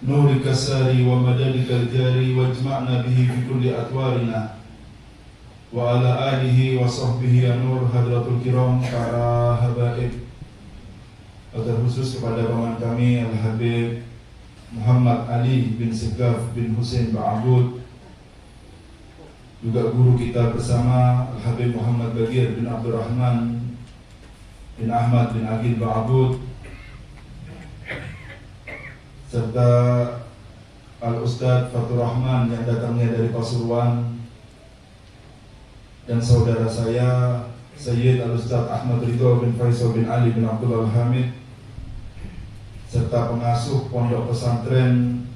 نورك الساري ومددك الجاري واجمعنا به في كل أطوارنا وعلى آله وصحبه ya nur hadratul kiram para habaib. Wabil khusus kepada paman kami Al-Habib Muhammad Ali bin Segaf bin Husain Ba'abud, juga guru kita bersama Al-Habib Muhammad Bagir bin Abdurrahman bin Ahmad bin Agil Ba'abud, serta Al-Ustadz Fatur Rahman yang datangnya dari Pasuruan, dan saudara saya Sayyid Al-Ustadz Ahmad Ridho bin Faisal bin Ali bin Abdullah Al-Hamid, serta pengasuh pondok pesantren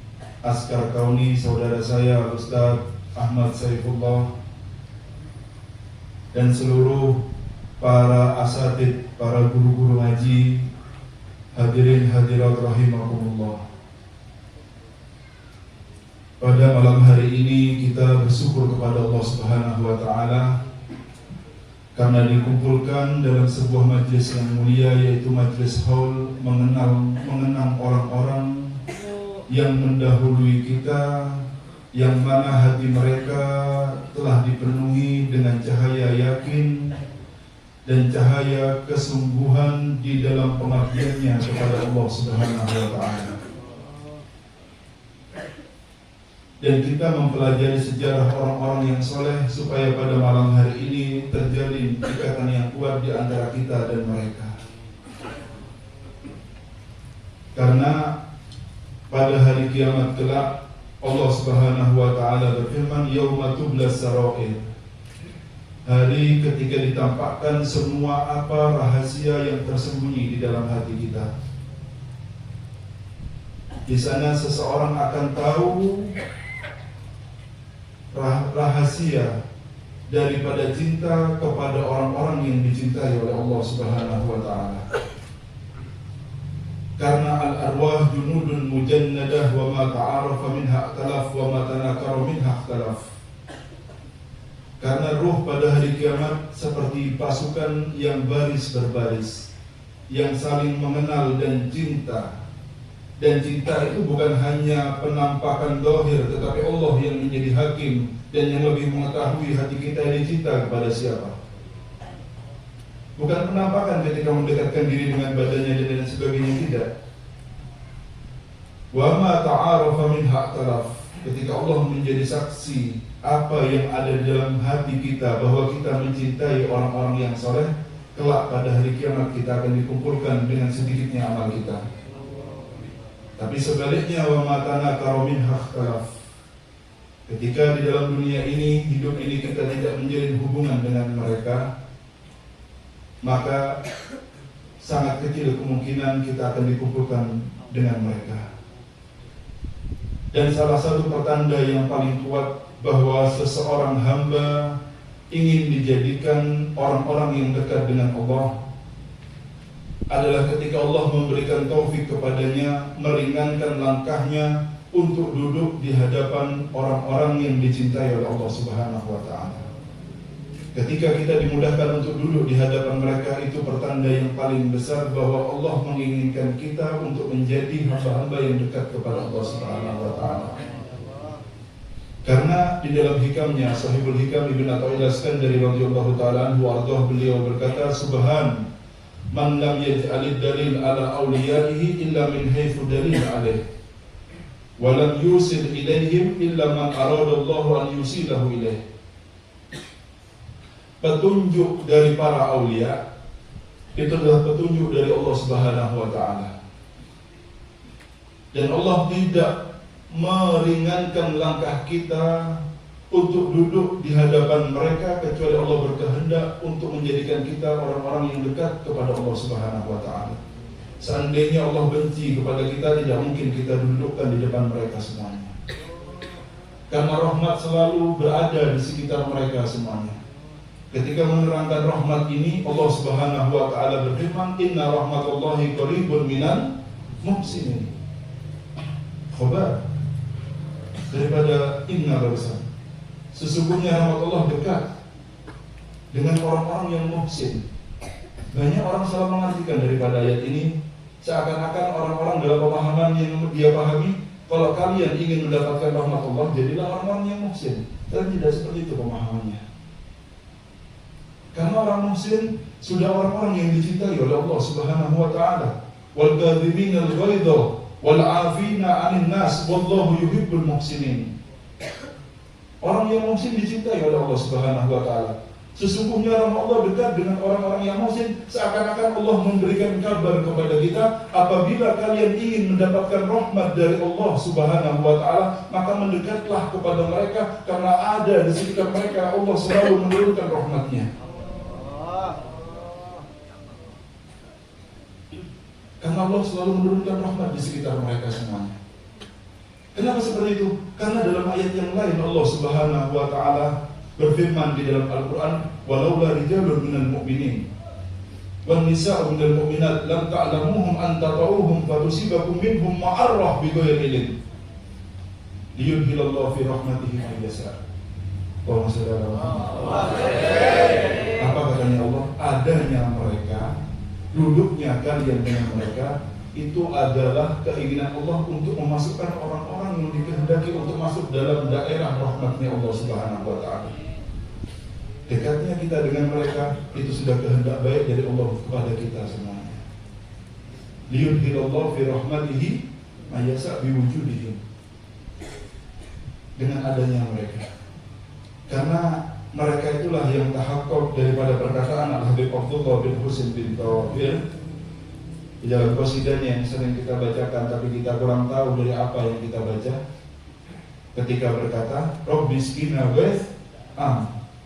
Askar Kauni saudara saya Al-Ustadz Ahmad Saifullah, dan seluruh para asatid, para guru-guru ngaji, hadirin hadirat rahimakumullah. Pada malam hari ini kita bersyukur kepada Allah Subhanahu wa taala karena dikumpulkan dalam sebuah majelis yang mulia, yaitu majelis haul mengenang orang-orang yang mendahului kita, yang mana hati mereka telah dipenuhi dengan cahaya yakin dan cahaya kesungguhan di dalam pengabdiannya kepada Allah Subhanahu wa taala. Dan kita mempelajari sejarah orang-orang yang soleh supaya pada malam hari ini terjalin ikatan yang kuat di antara kita dan mereka. Karena pada hari kiamat kelak Allah Subhanahu wa taala berfirman, yauma tublas sarair, hari ketika ditampakkan semua apa rahasia yang tersembunyi di dalam hati kita. Di sana seseorang akan tahu rahasia daripada cinta kepada orang-orang yang dicintai oleh Allah Subhanahu wa taala. Karena al-arwah junudun mujannadah wa ma ta'arafa minha ikhtalaf wa ma tanakara minha ikhtalaf. Karena ruh pada hari kiamat seperti pasukan yang baris berbaris, yang saling mengenal dan cinta. Dan cinta itu bukan hanya penampakan zahir, tetapi Allah yang menjadi hakim dan yang lebih mengetahui hati kita ini cinta kepada siapa. Bukan penampakan ketika mendekatkan diri dengan badannya dan sebagainya, tidak. Wa ma ta'arafa minha ikhtalaf, ketika Allah menjadi saksi apa yang ada di dalam hati kita, bahwa kita mencintai orang-orang yang soleh, kelak pada hari kiamat kita akan dikumpulkan dengan sedikitnya amal kita. Tapi sebaliknya, wa ma tanakara minha ikhtalaf, ketika di dalam dunia ini, hidup ini kita tidak menjalin hubungan dengan mereka, maka sangat kecil kemungkinan kita akan dikumpulkan dengan mereka. Dan salah satu pertanda yang paling kuat bahwa seseorang hamba ingin dijadikan orang-orang yang dekat dengan Allah adalah ketika Allah memberikan taufik kepadanya, meringankan langkahnya untuk duduk di hadapan orang-orang yang dicintai oleh Allah Subhanahu wa taala. Ketika kita dimudahkan untuk duduk di hadapan mereka, itu pertanda yang paling besar bahwa Allah menginginkan kita untuk menjadi hamba-hamba yang dekat kepada Allah Subhanahu wa taala. Karena di dalam hikamnya, Sahibul Hikam Ibn Athaillah Iskandari radhiyallahu taala anhu ardhah, beliau berkata, subhan man lam yaj'alid dalil ala awliyaihi illa min haythu dalil alaih, wa lam yusil ilaihim illa man arada Allah an yusilahu ilaih. Petunjuk dari para aulia itu adalah petunjuk dari Allah Subhanahu wa taala. Dan Allah tidak meringankan langkah kita untuk duduk di hadapan mereka kecuali Allah berkehendak untuk menjadikan kita orang-orang yang dekat kepada Allah Subhanahu wa taala. Seandainya Allah benci kepada kita, tidak mungkin kita dudukkan di depan mereka semuanya. Karena rahmat selalu berada di sekitar mereka semuanya. Ketika menerangkan rahmat ini, Allah Subhanahu wa taala berfirman, inna rahmatullahi qaribun minal muhsinin. Khabar daripada inna barusan. Sesungguhnya rahmat Allah dekat dengan orang-orang yang muhsin. Banyak orang salah mengartikan daripada ayat ini, seakan-akan orang-orang dalam pemahaman yang dia pahami, kalau kalian ingin mendapatkan rahmat Allah, jadilah orang-orang yang muhsin. Dan tidak seperti itu pemahamannya. Karena orang muhsin sudah orang-orang yang dicintai oleh Allah Subhanahu wa taala. Wal kadhibina al-ghaidha wal 'afina 'anil nas wallahu yuhibbul muhsinin. Orang yang muhsin dicintai oleh Allah Subhanahu wa taala. Sesungguhnya rahmat Allah dekat dengan orang-orang yang muhsin, seakan-akan Allah memberikan kabar kepada kita, apabila kalian ingin mendapatkan rahmat dari Allah Subhanahu wa taala, maka mendekatlah kepada mereka, karena ada di sekitar mereka Allah selalu menurunkan rahmatnya. Karena Allah selalu menurunkan rahmat di sekitar mereka semuanya. Kenapa seperti itu? Karena dalam ayat yang lain Allah Subhanahu wa taala berfirman di dalam Al-Quran, walaula rijalun minal mu'minin wan nisa'u minal mu'minat lam ta'lamuhum an tata'uhum fatusibakum minhum ma'arrah bighairi ilm liyudhilallahu fi rahmatihi man yasha. Apa katanya Allah? Adanya mereka, duduknya kalian dengan mereka, itu adalah keinginan Allah untuk memasukkan orang-orang yang dikehendaki untuk masuk dalam daerah rahmatnya Allah Subhanahu wa taala. Dekatnya kita dengan mereka itu sudah kehendak baik dari Allah kepada kita semuanya. Liyudhilallahu fi rahmatihi may yasha biwujudihim. Dengan adanya mereka. Karena mereka itulah yang tahakkuk daripada perkataan Al-Habib Abdullah bin Husain bin Tawafir di dalam qasidahnya yang sering kita bacakan tapi kita kurang tahu dari apa yang kita baca. Ketika berkata, Rabbi skina waith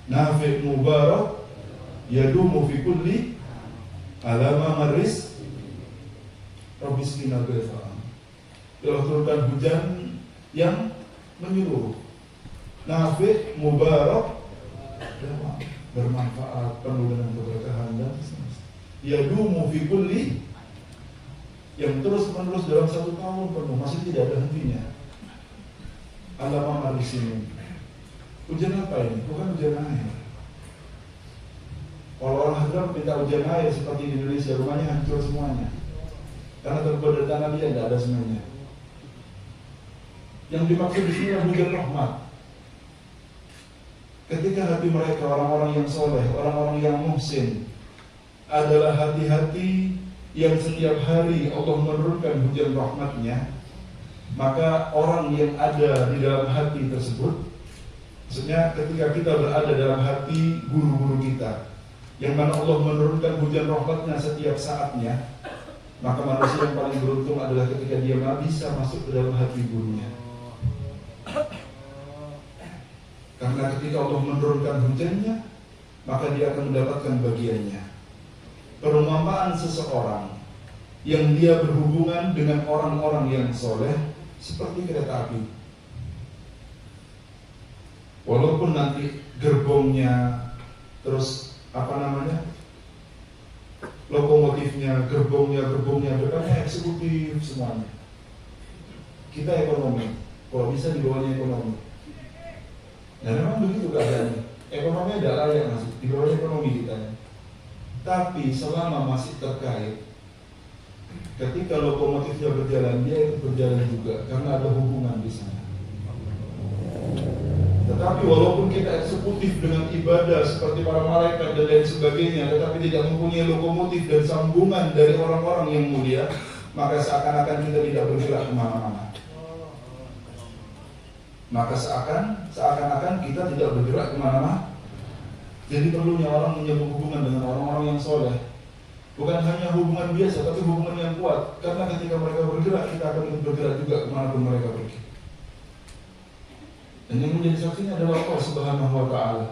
nafi' mubarak yadumu fi kulli alama maris Rabbi skina waith. Allah turunkan hujan yang menyeluruh, nafi' mubarak, bermanfaat, penuh dengan keberkahan dan yadumu fi kulli, yang terus-menerus dalam 1 tahun penuh, masih tidak ada hentinya. Alama maris ini. Hujan apa ini? Bukan hujan air. Kalau orang Hadram minta hujan air seperti di Indonesia, rumahnya hancur semuanya. Karena terbuat dari tanah dia, tidak ada semuanya. Yang dimaksud di sini adalah hujan rahmat. Ketika hati mereka, orang-orang yang soleh, orang-orang yang muhsin, adalah hati-hati yang setiap hari Allah menurunkan hujan rahmatnya, maka orang yang ada di dalam hati tersebut, maksudnya ketika kita berada dalam hati guru-guru kita, yang mana Allah menurunkan hujan rahmatnya setiap saatnya, maka manusia yang paling beruntung adalah ketika dia bisa masuk ke dalam hati gurunya. Karena ketika Allah menurunkan hujannya, maka dia akan mendapatkan bagiannya. Perumpamaan seseorang yang dia berhubungan dengan orang-orang yang soleh seperti kereta api. Walaupun nanti gerbongnya, terus lokomotifnya, gerbongnya, depannya eksekutif semuanya. Kita ekonomi, kalau bisa di bawahnya ekonomi. Dan memang begitu keadaannya. Ekonominya tidak layak masuk, di bawahnya ekonomi kita. Tapi selama masih terkait, ketika lokomotifnya berjalan, dia ikut berjalan juga, karena ada hubungan di sana. Tetapi walaupun kita eksekutif dengan ibadah seperti para malaikat dan lain sebagainya, tetapi tidak mempunyai lokomotif dan sambungan dari orang-orang yang mulia, maka seakan-akan kita tidak bergerak kemana-mana. Maka seakan-akan kita tidak bergerak kemana-mana. Jadi perlunya orang menyambung hubungan dengan orang-orang yang soleh. Bukan hanya hubungan biasa, tapi hubungan yang kuat. Karena ketika mereka bergerak, kita akan bergerak juga kemanapun mereka pergi. Dan yang menjadi saksinya adalah Allah Subhanahu wa ta'ala.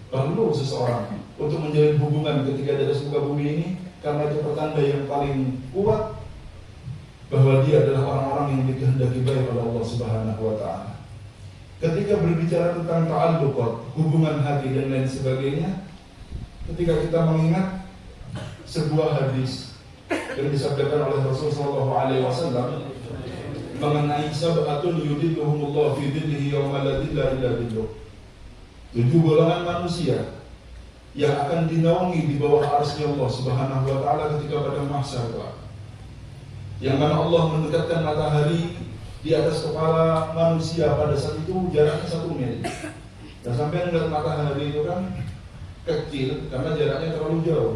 Perlu seseorang untuk menjalin hubungan ketika di atas muka bumi ini, karena itu pertanda yang paling kuat bahwa dia adalah orang-orang yang dikehendaki baik oleh Allah Subhanahu wa ta'ala. Ketika berbicara tentang ta'alluqat, hubungan hati dan lain sebagainya, ketika kita mengingat sebuah hadis yang disabdakan oleh Rasulullah SAW mengenai sab'atun yudhilluhumullah fi dhillihi yawma la dhilla illa dhilluh. 7 golongan manusia yang akan dinaungi di bawah arsy Allah Subhanahu wa ta'ala ketika pada mahsyar. Yang mana Allah mendekatkan matahari di atas kepala manusia pada saat itu jaraknya 1 mil. Dan sampai ngeliat matahari itu kan kecil karena jaraknya terlalu jauh.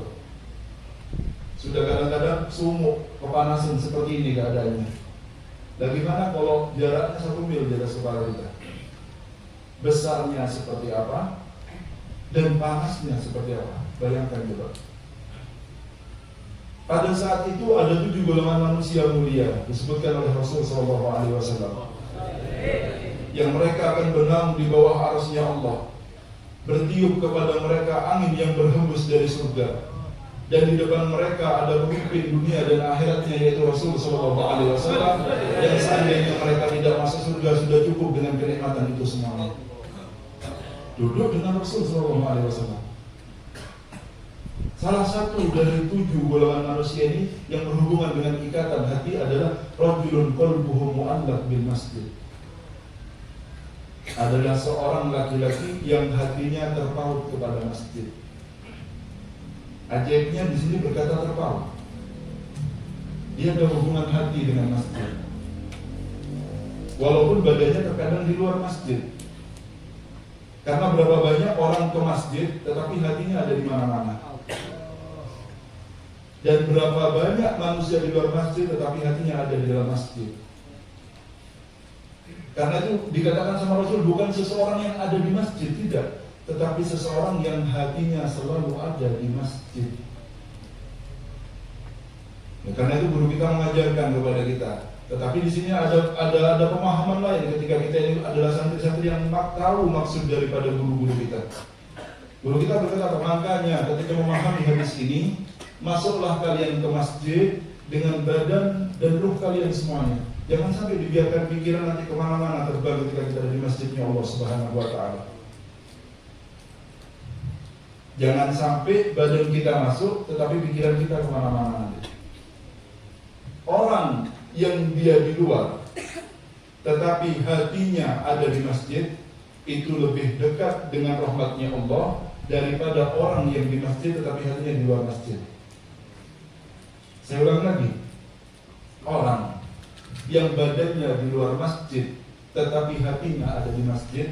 Sudah kadang-kadang sumuk, kepanasan seperti ini keadaannya. Dan gimana kalau jaraknya 1 mil di atas kepala kita? Besarnya seperti apa? Dan panasnya seperti apa? Bayangkan coba. Pada saat itu ada 7 golongan manusia mulia disebutkan oleh Rasulullah SAW, yang mereka akan berenang di bawah arasnya Allah, bertiup kepada mereka angin yang berhembus dari surga, dan di depan mereka ada pemimpin dunia dan akhiratnya yaitu Rasulullah SAW, yang seandainya mereka tidak masuk surga sudah cukup dengan kenikmatan itu semuanya. Duduk dengan Rasulullah SAW. Salah satu dari 7 golongan manusia ini yang berhubungan dengan ikatan hati adalah rajulun qalbuhu mu'allaq bil masjid. Adalah seorang laki-laki yang hatinya terpaut kepada masjid. Ajaibnya di sini berkata terpaut. Dia ada hubungan hati dengan masjid. Walaupun badannya terkadang di luar masjid. Karena berapa banyak orang ke masjid tetapi hatinya ada di mana-mana. Dan berapa banyak manusia di luar masjid tetapi hatinya ada di dalam masjid. Karena itu dikatakan sama Rasul, bukan seseorang yang ada di masjid, tidak, tetapi seseorang yang hatinya selalu ada di masjid. Ya, karena itu guru kita mengajarkan kepada kita. Tetapi di sini ada pemahaman lain ketika kita ini adalah santri-santri yang tahu maksud daripada guru-guru kita. Guru kita berkata, makanya ketika memahami hadis ini, masuklah kalian ke masjid dengan badan dan ruh kalian semuanya. Jangan sampai dibiarkan pikiran nanti kemana-mana terbang ketika kita ada di masjidnya Allah Subhanahu wa Ta'ala. Jangan sampai badan kita masuk tetapi pikiran kita kemana-mana nanti. Orang yang dia di luar tetapi hatinya ada di masjid, itu lebih dekat dengan rahmatnya Allah daripada orang yang di masjid tetapi hatinya di luar masjid. Saya ulang lagi, orang yang badannya di luar masjid tetapi hatinya ada di masjid,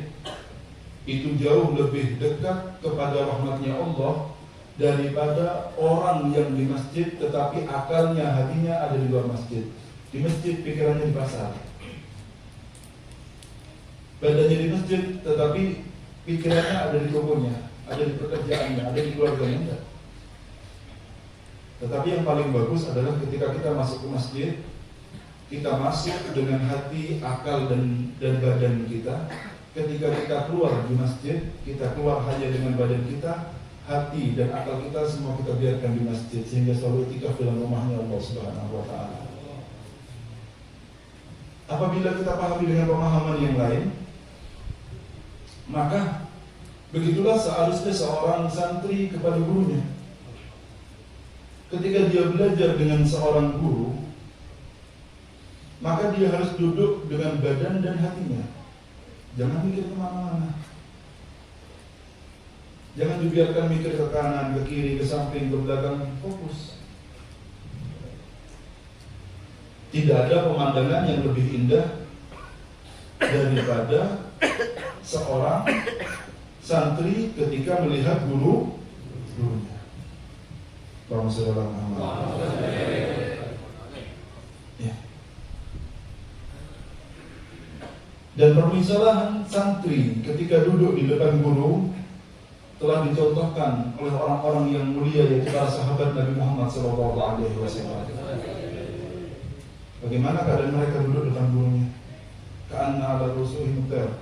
itu jauh lebih dekat kepada rahmatnya Allah daripada orang yang di masjid tetapi akalnya, hatinya ada di luar masjid. Di masjid pikirannya di pasar, badannya di masjid tetapi pikirannya ada di tokonya, ada di pekerjaannya, ada di keluarganya. Tetapi yang paling bagus adalah ketika kita masuk ke masjid, kita masuk dengan hati, akal dan badan kita. Ketika kita keluar di masjid, kita keluar hanya dengan badan kita, hati dan akal kita semua kita biarkan di masjid, sehingga selalu iktikaf dalam rumahnya Allah Subhanahu wa Ta'ala. Apabila kita pahami dengan pemahaman yang lain, maka begitulah seharusnya seorang santri kepada gurunya. Ketika dia belajar dengan seorang guru, maka dia harus duduk dengan badan dan hatinya. Jangan mikir kemana-mana. Jangan dibiarkan mikir ke kanan, ke kiri, ke samping, ke belakang. Fokus. Tidak ada pemandangan yang lebih indah daripada seorang santri ketika melihat gurunya. Ya. Dan permisalahan santri ketika duduk di depan guru telah dicontohkan oleh orang-orang yang mulia, yaitu para sahabat Nabi Muhammad SAW. Bagaimana keadaan mereka duduk depan gurunya? Ka'anna ala rusuhim mutar.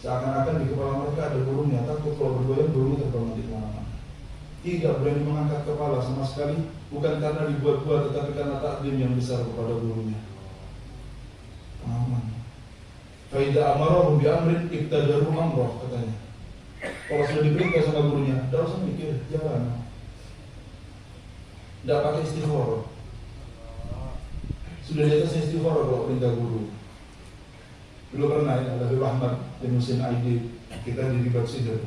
Seakan-akan di kepala mereka ada gurunya, takut kalau bergoyang gurunya terbang di mana-mana. Tidak berani mengangkat kepala sama sekali, bukan karena dibuat-buat, tetapi karena takdim yang besar kepada gurunya. Aman. Faidah amarahum bi amrin ibtadaru amrah, katanya. Kalau sudah diperintah sama gurunya, tidak usah mikir, jalan. Tidak pakai istighfar. Sudah di atas istighfar kalau perintah guru. Dulu pernah ya, ada Habib Ahmad bin Husain Aidid, kita di Ribat Sidr.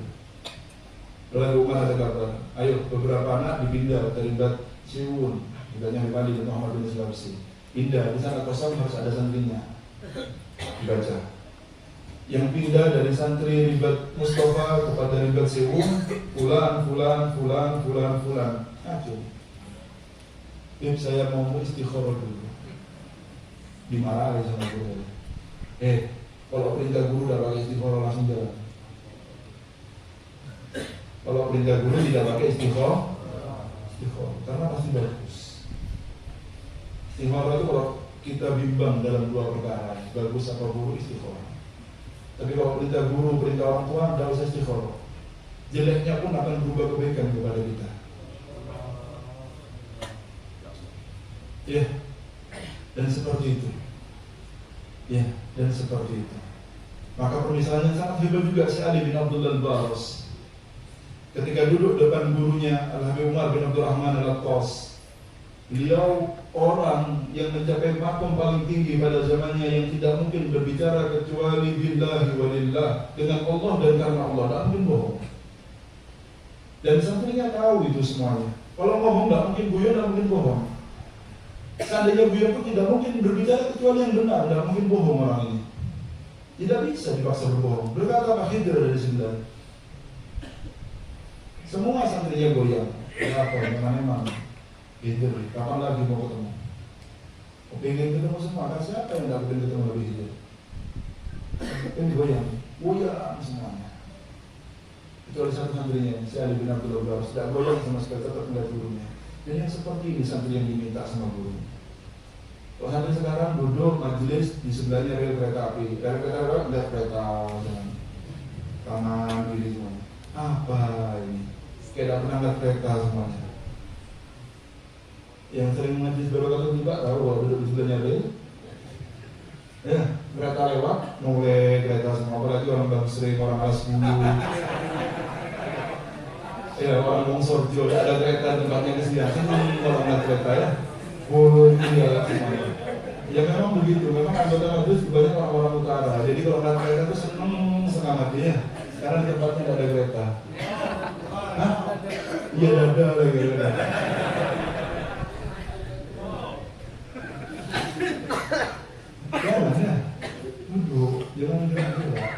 Lalu Umar ada kabar, ayo beberapa anak dipindah dari Ribat Siwun, tidaknya Habib Ali dan Muhammad bin Sulawesi. Pindah, di sana kosong harus ada santrinya. Dibaca. Yang pindah dari santri Ribat Mustafa kepada Ribat Sewu, fulan. Aduh. Saya mau istikharah dulu. Dimarahin sama guru. Kalau perintah guru udah pakai istikharah langsung jalan. Kalau perintah guru tidak pakai istikharah, karena pasti bagus. Istikharah itu kalau kita bimbang dalam dua perkara, bagus apa buruk istikharah. Tapi kalau perintah guru, perintah orang tua, tidak usah istikharah. Jeleknya pun akan berubah kebaikan kepada kita. Ya, dan seperti itu. Ya, dan seperti itu. Maka permisalannya sangat hebat juga si Ali bin Abdul Al-Baros. Ketika duduk depan gurunya Al-Habib Umar bin Abdurrahman Al-Attas, beliau orang yang mencapai makom paling tinggi pada zamannya, yang tidak mungkin berbicara kecuali billahi walillah, dengan Allah dan karena Allah, tidak mungkin bohong. Dan santrinya tahu itu semuanya. Kalau ngomong tidak mungkin guyon, tidak mungkin bohong. Seandainya guyon pun tidak mungkin berbicara kecuali yang benar, tidak mungkin bohong orang ini. Tidak bisa dipaksa berbohong. Berkata Pak Khidir dari 9. Semua santrinya goyang. Kenapa? Memang Khidir, kapan lagi mau ketemu? Pengen ketemu semua, kan siapa yang tidak pengen ketemu lebih Khidir? Ini goyang semuanya. Itu oleh satu santrinya, si Ali bin Abdul Baros, tidak goyang sama sekali, tetap tidak turunnya. Dan yang seperti ini santri yang diminta sama guru. Kalau santri sekarang duduk majelis di sebelahnya rel kereta api, kereta dengan tangan diri semuanya. Apa ini? Kayak pernah ngeliat kereta semuanya. Yang sering majelis baru kali tiba tahu kalau duduk di sebelahnya rel. Ya, kereta lewat, mulai kereta semua. Apalagi orang bang sering, orang alas bulu. Ya, orang longsor juga ada kereta tempatnya kesediaan. Kalau ngeliat kereta ya, tinggal semuanya. Ya memang begitu, memang anggota majelis banyak orang-orang utara. Jadi kalau ngeliat kereta itu seneng setengah mati ya, karena di tempatnya tidak ada kereta. Hah? Iya ada lagi kereta. Jangan ya, duduk, jangan gerak.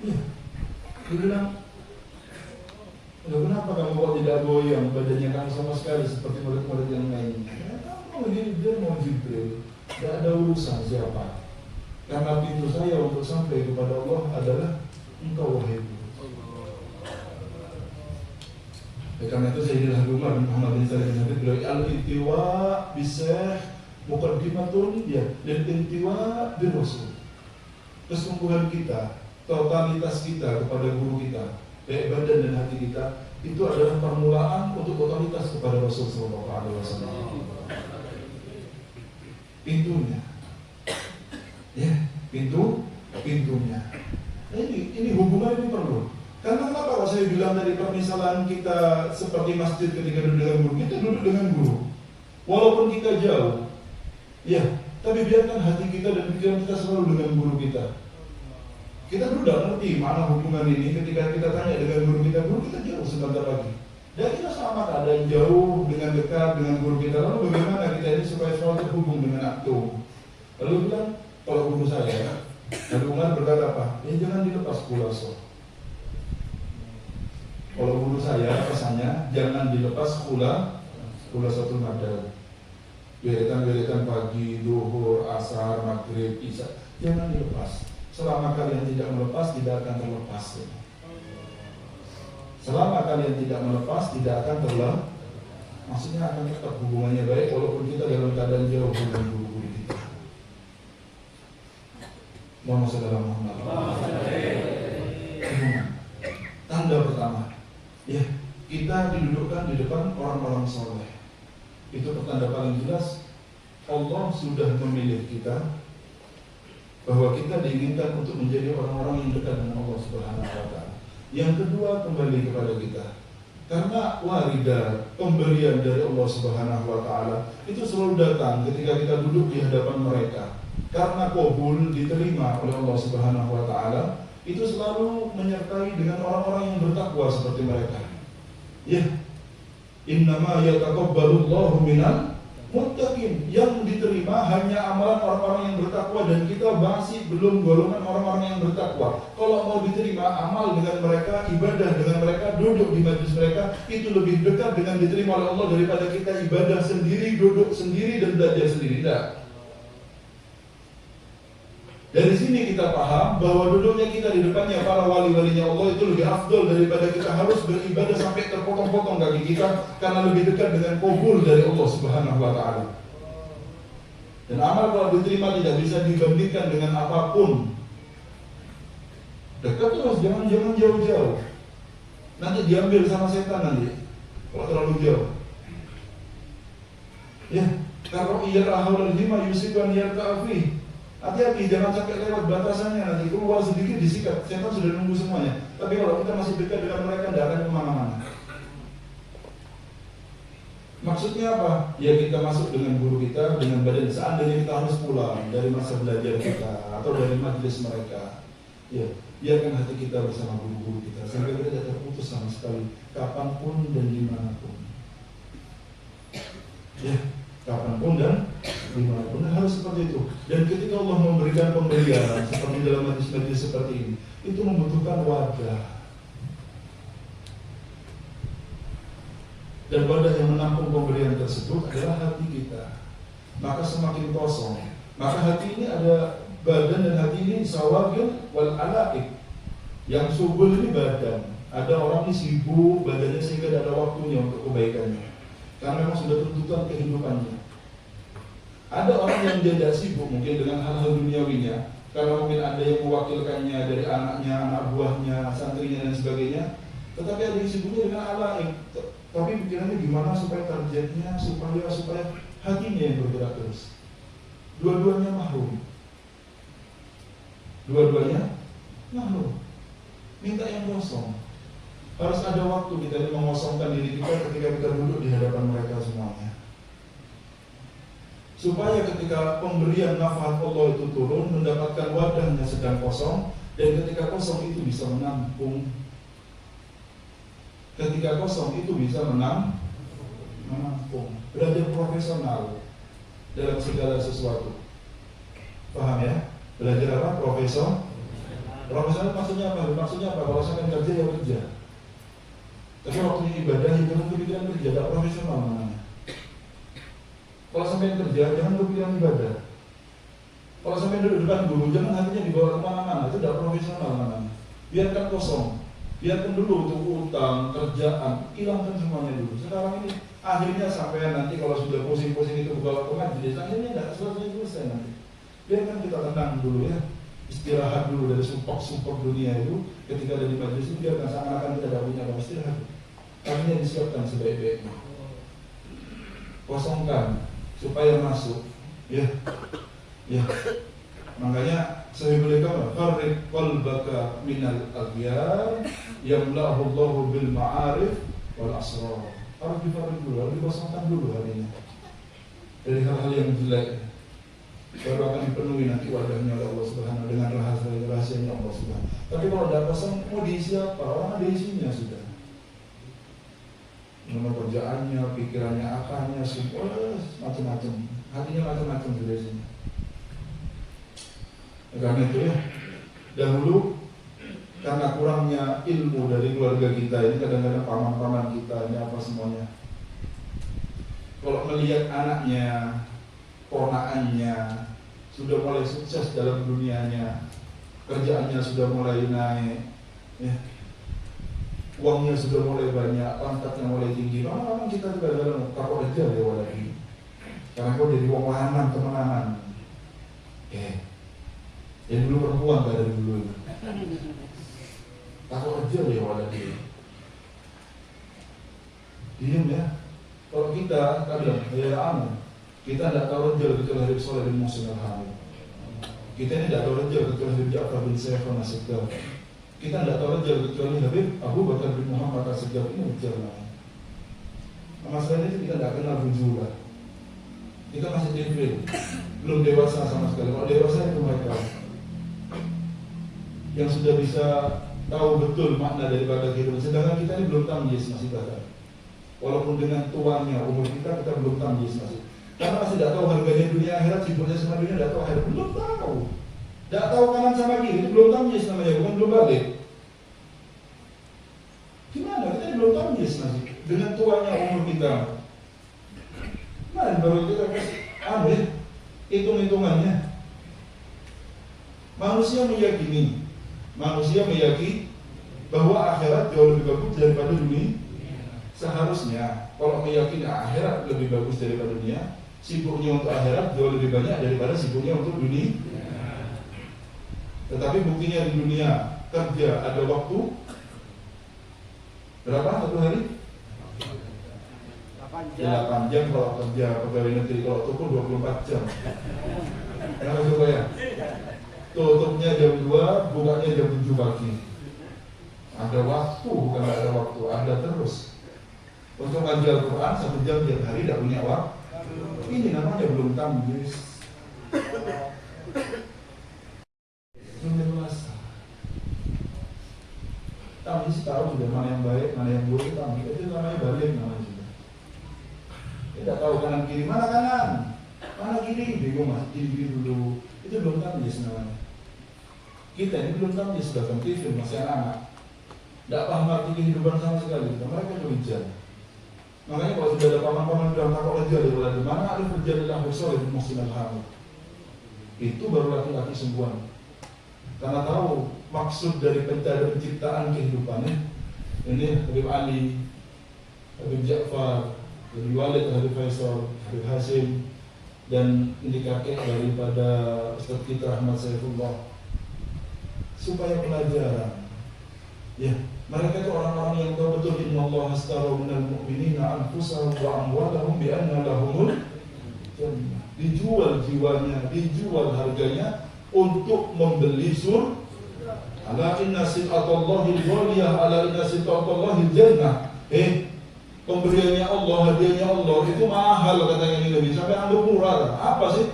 Iya. Dia bilang, kenapa kamu kok tidak goyang, badannya kamu sama sekali seperti murid-murid yang lain? Kamu begini, dia mau Jibril, tidak ada urusan siapa. Karena pintu saya untuk sampai kepada Allah adalah engkau wahai guru. Karena itu Sayyidina Habib Umar bin Muhammad bin Salim bin Habib bilang, al-intiwa bisah muqaddimatun ya, dan intiwa bin Rasul. Kesungguhan kita, totalitas kita kepada guru kita, baik badan dan hati kita, itu adalah permulaan untuk totalitas kepada Rasulullah SAW. Pintunya, ya, pintunya. Nah, ini hubungan ini perlu. Karena kenapa kalau saya bilang dari permisalan kita seperti masjid ketika duduk dengan guru, kita duduk dengan guru, walaupun kita jauh, ya, tapi biarkan hati kita dan pikiran kita selalu dengan guru kita. Kita dulu tidak ngerti mana hubungan ini ketika kita tanya dengan guru kita jauh sebentar lagi. Dan kita sama keadaan jauh dengan dekat dengan guru kita. Lalu bagaimana kita ini supaya selalu terhubung dengan antum? Lalu bilang, kalau guru saya, Nabi Umar berkata apa? Ya jangan dilepas khulasoh. Kalau guru saya pesannya, jangan dilepas khulasotul madal. Wiritan pagi, duhur, asar, maghrib, isya, jangan dilepas. Selama kalian tidak melepas, tidak akan terlepas. Selama kalian tidak melepas, tidak akan terlepas. Maksudnya akan tetap hubungannya baik, walaupun kita dalam keadaan jauh dengan guru-guru kita. Muhammad sallallahu alaihi wasallam. Tanda pertama, ya, kita didudukkan di depan orang-orang soleh. Itu pertanda paling jelas Allah sudah memilih kita, bahwa kita diinginkan untuk menjadi orang-orang yang dekat dengan Allah Subhanahu wa Ta'ala. Yang kedua, kembali kepada kita. Karena waridah, pemberian dari Allah Subhanahu wa Ta'ala itu selalu datang ketika kita duduk di hadapan mereka. Karena qabul diterima oleh Allah Subhanahu wa Ta'ala, itu selalu menyertai dengan orang-orang yang bertakwa seperti mereka. Ya. Innama yataqabbalullahu minal Muttaqin, yang diterima hanya amalan orang-orang yang bertakwa, dan kita masih belum golongan orang-orang yang bertakwa. Kalau mau diterima amal dengan mereka, ibadah dengan mereka, duduk di majlis mereka, itu lebih dekat dengan diterima oleh Allah daripada kita ibadah sendiri, duduk sendiri, dan belajar sendiri. Tidak. Dari sini kita paham bahwa duduknya kita di depannya para wali-walinya Allah itu lebih afdol daripada kita harus beribadah sampai terpotong-potong kaki kita, karena lebih dekat dengan qabul dari Allah Subhanahu wa Ta'ala. Dan amal kalau diterima tidak bisa dibandingkan dengan apapun. Dekat terus, jangan jauh-jauh. Nanti diambil sama setan nanti kalau terlalu jauh. Ya, kalau iyarahul hima yusiban yarka'afi. Hati-hati, jangan sampai lewat batasannya, nanti keluar sedikit disikat. Setan sudah nunggu semuanya. Tapi kalau kita masih dekat dengan mereka, tidak akan kemana-mana. Maksudnya apa? Ya kita masuk dengan guru kita, dengan badan. Seandainya kita harus pulang dari masa belajar kita atau dari majelis mereka, ya biarkan hati kita bersama guru-guru kita sehingga kita tidak terputus sama sekali, kapanpun dan dimanapun. Ya, kapanpun dan dimanapun, harus seperti itu. Dan ketika Allah memberikan pemberian seperti dalam majlis-majlis seperti ini, itu membutuhkan wadah. Dan wadah yang menampung pemberian tersebut adalah hati kita. Maka semakin kosong. Maka hati ini ada badan, dan hati ini sawagil wal alaik. Yang subul ini badan. Ada orang ini sibuk badannya sehingga tidak ada waktunya untuk kebaikannya, karena memang sudah tuntutan kehidupannya. Ada orang yang dia tidak sibuk mungkin dengan hal-hal duniawinya, karena mungkin ada yang mewakilkannya dari anaknya, anak buahnya, santrinya dan sebagainya. Tetapi ada yang sibuknya dengan alaik. Tapi pikirannya gimana supaya targetnya, supaya hatinya yang bergerak terus. Dua-duanya mahrum. Dua-duanya mahrum. Minta yang kosong. Harus ada waktu kita ini mengosongkan diri kita ketika kita duduk di hadapan mereka semuanya. Supaya ketika pemberian nafas Allah itu turun, mendapatkan wadahnya sedang kosong, dan ketika kosong itu bisa menampung. Ketika kosong itu bisa menampung. Belajar profesional dalam segala sesuatu. Paham ya? Belajar apa? Profesional maksudnya apa? Maksudnya apa? Kalau saya kerja ya kerja. Tapi waktunya ibadah, jangan kepikiran kerja, tidak profesional namanya. Kalau sampai kerja, jangan kepikiran ibadah. Kalau sampai duduk depan guru, jangan hatinya dibawa kemana-mana, itu tidak profesional namanya. Biarkan kosong. Biarkan dulu untuk utang, kerjaan, hilangkan semuanya dulu. Sekarang ini akhirnya sampai nanti kalau sudah pusing-pusing itu buka waktu majelis, akhirnya tidak selesai nanti. Biarkan kita tenang dulu ya, istirahat dulu dari support dunia itu. Ketika ada di majelis itu biarkan seakan-akan kita tidak punya apa, istirahat. Akhirnya disiapkan sebaik-baiknya. Kosongkan supaya masuk, ya. Makanya saya berikan farriq qalbaka minal aghyar yamlahu Allahu bil ma'arif wal asrar. Harus difarriq dulu, harus dikosongkan dulu harinya dari hal-hal yang jelek, baru akan dipenuhi nanti wadahnya oleh Allah Subhanahu dengan rahasia-rahasianya Allah Subhanahu. Tapi kalau tidak kosong, mau diisi apa? Orang ada isinya sudah. Nama kerjaannya, pikirannya, akalnya, semua macam-macam. Hatinya macam-macam sudah isinya. Karena itu ya, dahulu karena kurangnya ilmu dari keluarga kita ini, kadang-kadang paman-paman kita ini apa semuanya, kalau melihat anaknya, ponakannya sudah mulai sukses dalam dunianya, kerjaannya sudah mulai naik, ya, uangnya sudah mulai banyak, pangkatnya mulai tinggi, lama-lama kita juga dalam takut aja ya lagi, karena kau jadi uang lanang temenan, yang dulu perempuan gak dari dulu itu. Takut aja ya wadah dia. Diam ya. Kalau kita kadang kita tidak tahu rejal kecuali Habib Soleh bin Muhsin Al-Hamid. Kita ini tidak tahu rejal kecuali Habib Ja'far bin Saifun As-Segaf. Kita tidak tahu rejal kecuali Habib Abu Bakar bin Muhammad As-Segaf. Ini rejal namanya. Masalah ini kita tidak kenal rujulah. Kita masih tifil, belum dewasa sama sekali. Kalau dewasa itu mereka yang sudah bisa tahu betul makna daripada kehidupan. Sedangkan kita ini belum tamyiz masih bahkan. Walaupun dengan tuanya umur kita belum tamyiz masih. Karena masih tidak tahu harganya dunia akhirat, sibuknya sama dunia, tidak tahu akhirat, belum tahu. Tidak tahu kanan sama kiri, itu belum tamyiz namanya, bukan belum balik. Gimana? Kita belum tamyiz masih. Dengan tuanya umur kita. Nah, baru kita kasih ambil hitung-hitungannya. Manusia meyakini bahwa akhirat jauh lebih bagus daripada dunia. Seharusnya kalau meyakini akhirat lebih bagus daripada dunia, sibuknya untuk akhirat jauh lebih banyak daripada sibuknya untuk dunia. Tetapi buktinya di dunia kerja ada waktu berapa satu hari? 8 jam kalau kerja pegawai negeri, kalau toko 24 jam. Kenapa coba ya? Tutupnya jam 2, bukanya jam 7 pagi. Ada waktu, bukan ada waktu, ada terus. Untuk ngaji Al-Quran 1 jam tiap hari tidak punya waktu. Ini namanya belum tamyiz. Belum dewasa. Tamyiz tahu sudah mana yang baik, mana yang buruk. Tamyiz itu namanya balik namanya juga. Tidak tahu kanan kiri, mana kanan, mana kiri, bingung mas, kiri dulu. Itu belum tamyiz namanya. Kita ini belum tamyiz, sudah TV masih anak-anak. Tidak paham arti kehidupan sama sekali. Mereka berbicara. Makanya kalau sudah ada paman-paman bilang takut aja dari mana ada terjadi lahir soleh di musim al-hamid, itu baru laki-laki sungguhan. Karena tahu maksud dari penciptaan kehidupannya. Ini Habib Ali, Habib Ja'far, Habib Walid, Habib Faisal, Habib Hasim, dan ini kakek daripada Ustaz kita Ahmad Saifullah, supaya pelajaran. Ya, mereka itu orang-orang yang tahu betul inna Allah astara minal mu'minina anfusahum wa amwalahum bi anna lahumul jannah. Dijual jiwanya, dijual harganya untuk membeli surga. Ala inna sil'atallahi ghaliyah, ala inna sil'atallahi jannah. Pemberiannya Allah, hadiahnya Allah itu mahal katanya ini Nabi. Sampai anggap murah. Apa sih?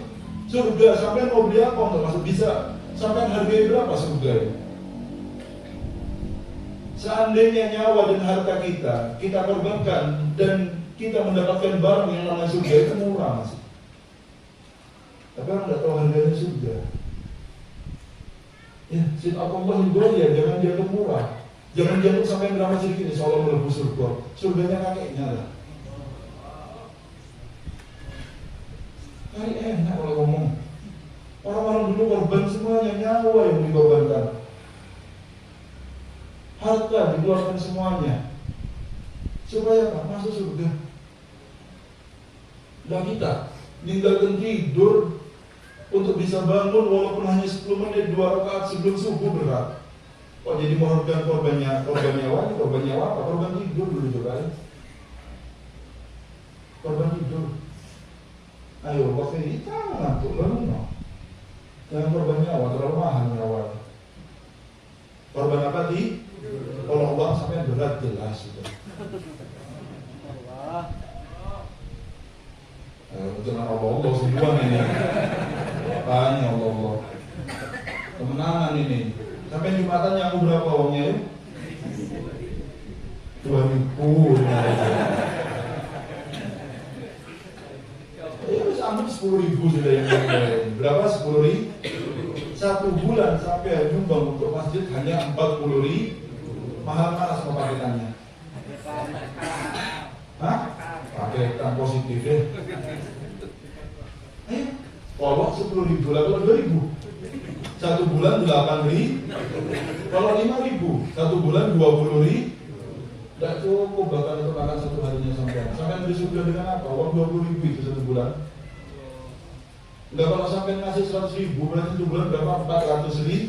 Surga. Sampai mau beli apa untuk masuk bisa? Sampai harganya berapa surga? Seandainya nyawa dan harta kita korbankan dan kita mendapatkan barang yang namanya surga, itu murah masih. Tapi orang tidak tahu harganya surga. Ya, Allah itu ya, jangan dianggap murah. Jangan dianggap sampai berapa sedikit, insya Allah melebus surga. Surganya kakeknya lah. Kali enak kalau ngomong. Orang-orang dulu korban semuanya, nyawa yang dikorbankan. Harta dikeluarkan semuanya supaya apa? Masuk surga. Dan kita ninggalkan tidur untuk bisa bangun walaupun hanya 10 menit 2 rakaat sebelum subuh berat. Kok jadi mengorbankan korban nyawa apa? Korban tidur dulu coba ya. Korban tidur. Ayo waktu ini jangan ngantuk bangun no. Jangan korban nyawa, terlalu mahal nyawa. Korban apa di? Kalau uang sampai berat jelas itu. Jangan Allah semua ini. Apanya Allah. Kemenangan ini. Sampai Jumatan yang berapa uangnya ya? 2.000. Ya bisa ambil 10.000 sudah yang lain. Berapa 10.000? 1 bulan sampai nyumbang untuk masjid hanya 40.000. Mahal mana sama paketannya? Hah? Paketan positif ya? Ayo, kalau 10.000 lah, kalau 2.000 1 bulan 8.000. Kalau 5.000 1 bulan 20.000. Tidak cukup bahkan untuk makan 1 harinya sampai beli surga dengan apa? Uang 20.000 itu 1 bulan. Enggak, kalau sampai ngasih 100.000 berarti 1 bulan berapa? 400.000.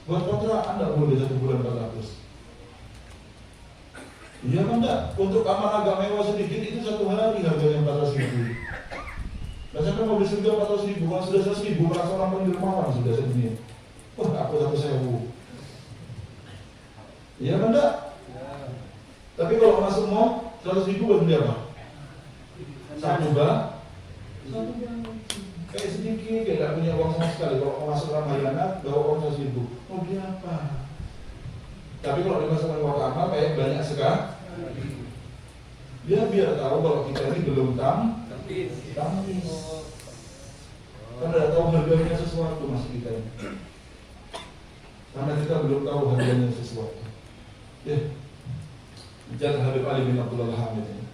Buat kontrakan tidak boleh 1 bulan 400. Iya kan enggak? Untuk kamar agak mewah sedikit itu 1 hari harganya 400.000. Nah sampai mau beli surga 400.000, kalau sudah 100.000 merasa orang pendermawan sudah segini. Wah aku 1.000. Iya kan enggak? Tapi kalau masuk mall 100.000 buat beli apa? 1 bang. Kayak sedikit, kayak gak punya uang sama sekali. Kalau mau masuk Ramayana, bawa uang 100.000. Mau beli apa? Tapi kalau dimasukkan uang amal, kayak banyak sekali. Dia biar tahu kalau kita ini belum tampis. Karena tidak tahu harganya sesuatu masih kita ini. Karena kita belum tahu harganya sesuatu. Ya, bicara Habib Ali bin Abdullah Hamid ini.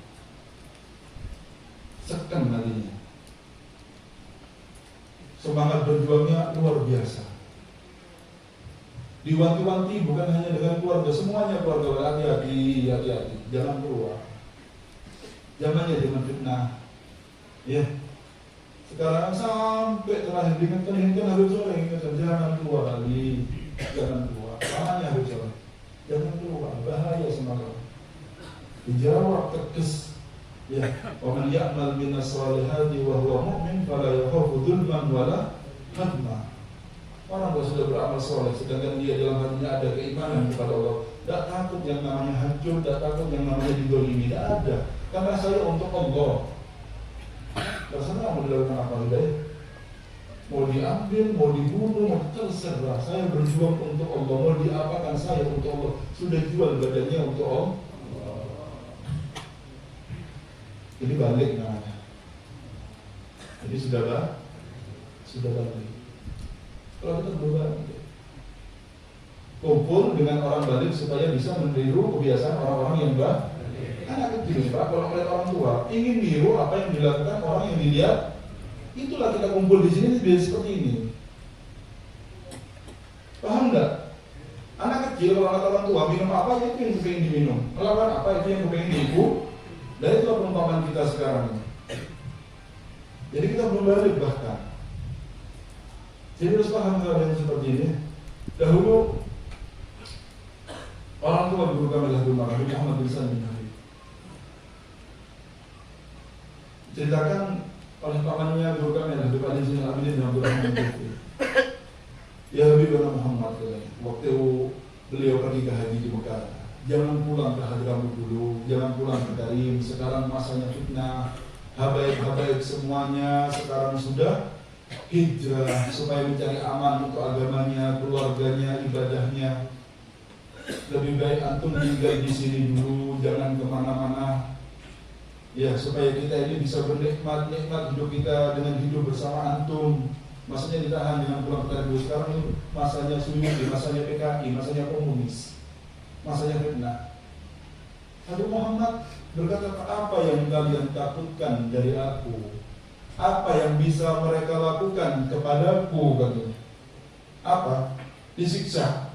Sekan nantinya. Semangat berjuangnya luar biasa. Diwanti-wanti bukan hanya dengan keluarga, semuanya keluarga, hati-hati, jangan keluar. Zamannya dengan fitnah. Ya. Sekarang sampai terakhir diingatkan Habib Soleh, ingatkan jangan keluar lagi, jangan keluar. Namanya Habib Soleh, jangan keluar, bahaya semalam. Dijawab tegas. Ya, wa man ya'mal minas salihati wa huwa mu'min fala yakhafu dzulman wala hadma. Orang yang sudah beramal soleh, sedangkan dia dalam hatinya ada keimanan kepada Allah, tidak takut yang namanya hancur, tidak takut yang namanya didolimi, tidak ada. Karena saya untuk Allah. Terserah mau dilakukan apa hidayah, mau diambil, mau dibunuh, mau terserah. Saya berjuang untuk Allah, mau diapakan saya untuk Allah. Sudah jual badannya untuk Allah. Jadi balik namanya. Jadi sudah balik. Kalau kita berubah, kumpul dengan orang balik supaya bisa meniru kebiasaan orang-orang yang baik. Anak kecil, Pak, kalau melihat orang tua ingin niru apa yang dilakukan orang yang dilihat, itulah kita kumpul di sini biar seperti ini. Paham nggak? Anak kecil kalau kata orang tua minum apa itu yang pengen diminum, melakukan apa itu yang pengen diibu. Dan itulah perumpamaan kita sekarang. Jadi kita belum balik bahkan. Jadi harus paham hal yang seperti ini. Dahulu orang tua guru kami adalah Guru Muhammad bin Salim bin Habib. Ceritakan oleh pamannya guru kami adalah Habib Ali Zainal Abidin dan Abdul Rahman Al-Ghifari. Ya Habib Muhammad, waktu beliau pergi ke haji di Mekah, jangan pulang ke Hadramut dulu, jangan pulang ke Karim. Sekarang masanya fitnah, habaib-habaib semuanya sekarang sudah hijrah supaya mencari aman untuk agamanya, keluarganya, ibadahnya. Lebih baik antum tinggal di sini dulu, jangan kemana-mana. Ya, supaya kita ini bisa bernikmat hidup kita dengan hidup bersama antum. Masanya ditahan dengan pulang ke dulu. Sekarang ini masanya Suyuti, masanya PKI, masanya komunis, masanya fitnah. Habib Muhammad berkata, apa yang kalian takutkan dari aku? Apa yang bisa mereka lakukan kepadaku? Katanya. Apa? Disiksa.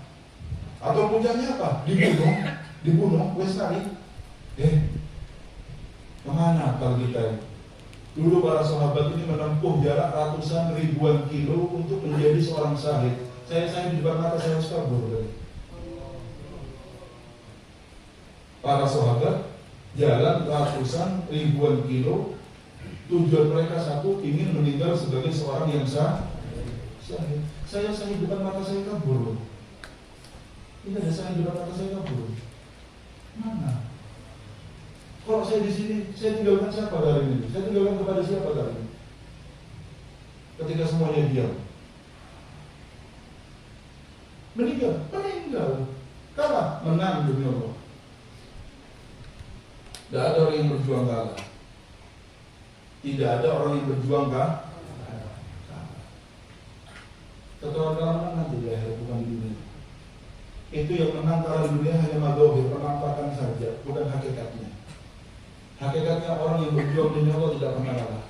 Atau puncaknya apa? Dibunuh, wes kali. Kemana kalau kita? Dulu para sahabat ini menempuh jarak ratusan ribuan kilo untuk menjadi seorang syahid. Saya di depan mata saya harus kabur. Para sahabat jalan ratusan ribuan kilo. Tujuan mereka satu, ingin meninggal sebagai seorang yang syahid. Saya di depan mata saya kabur. Ini ada saya di depan mata saya kabur. Mana? Kalau saya di sini, saya tinggalkan siapa dari ini? Saya tinggalkan kepada siapa dari ini? Ketika semuanya diam, meninggal. Kalah, menang demi Allah. Tidak ada orang yang berjuang kalah. Tidak ada orang yang berjuang kalah. Ketua nanti di akhirat, bukan di dunia. Itu yang menang kalah di dunia hanya madhahir, penampakan saja, bukan hakikatnya. Hakikatnya orang yang berjuang demi Allah tidak pernah kalah,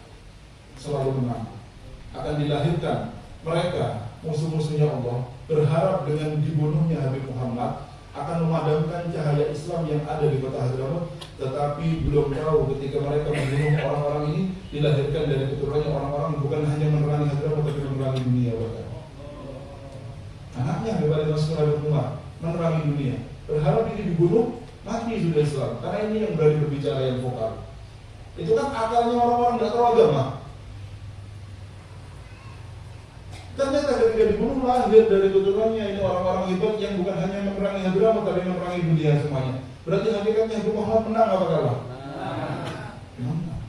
selalu menang. Akan dilahirkan mereka musuh-musuhnya Allah, berharap dengan dibunuhnya Habib Muhammad akan memadamkan cahaya Islam yang ada di kota Hadramut, tetapi belum tahu ketika mereka membunuh orang-orang ini dilahirkan dari keturunannya orang-orang bukan hanya menerangi Hadramut tapi menerangi dunia bahkan. Anaknya Habib Ali Mas'ud Habib Umar menerangi dunia, berharap ini dibunuh, mati sudah Islam, karena ini yang berani berbicara yang vokal. Itu kan akalnya orang-orang tidak tahu agama. Ternyata ketika dibunuh lahir dari keturunannya ini orang-orang hebat yang bukan hanya memerangi Hadramut tapi memerangi dunia semuanya. Berarti hakikatnya Habib Muhammad menang apa kalah? Menang.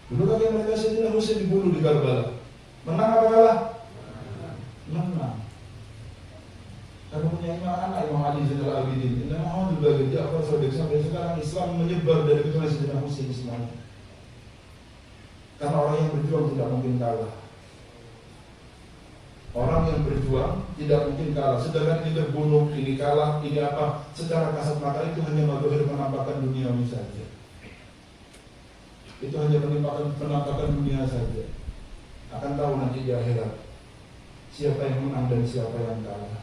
Dulu kakek mereka Sayyidina Husain dibunuh di Karbala. Menang apa kalah? Menang. Karena punya anak Imam Ali Zainal Abidin, Imam Muhammad juga Ja'far Shadiq sampai Dan sekarang Islam menyebar dari keturunan Sayyidina Husain semuanya. Karena orang yang berjuang tidak mungkin kalah. Orang yang berjuang tidak mungkin kalah. Sedangkan ini terbunuh, ini kalah, ini apa, secara kasat mata itu hanya menampakkan duniawi saja. Itu hanya penampakan dunia saja. Akan tahu nanti di akhirat siapa yang menang dan siapa yang kalah.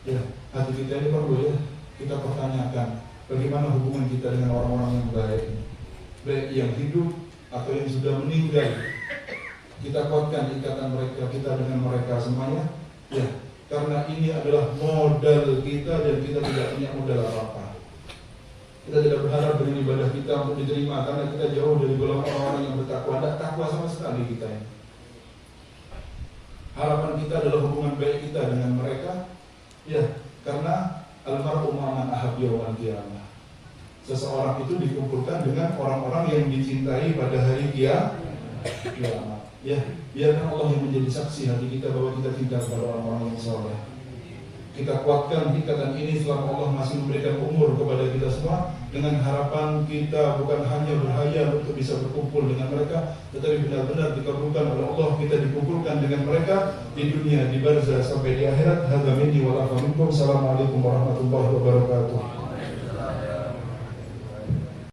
Ya, hati kita ini perlu ya kita pertanyakan bagaimana hubungan kita dengan orang-orang yang baik yang hidup atau yang sudah meninggal. Kita kuatkan ikatan mereka, kita dengan mereka semuanya. Ya, karena ini adalah modal kita dan kita tidak punya modal apa-apa. Kita tidak berharap dengan ibadah kita untuk diterima karena kita jauh dari golongan orang-orang yang bertakwa. Tidak takwa sama sekali kita ini. Harapan kita adalah hubungan baik kita dengan mereka. Ya, karena almarhum man ahabba yaumil qiyamah. Seseorang itu dikumpulkan dengan orang-orang yang dicintai pada hari kiamat. Ya, biarkan Allah yang menjadi saksi hati kita bahwa kita cinta kepada orang-orang yang saleh. Kita kuatkan ikatan ini selama Allah masih memberikan umur kepada kita semua, dengan harapan kita bukan hanya berhayal untuk bisa berkumpul dengan mereka, tetapi benar-benar dikabulkan oleh Allah, kita dikumpulkan dengan mereka di dunia, di barzah sampai di akhirat. Hadza minni wa lakum. Assalamualaikum warahmatullahi wabarakatuh.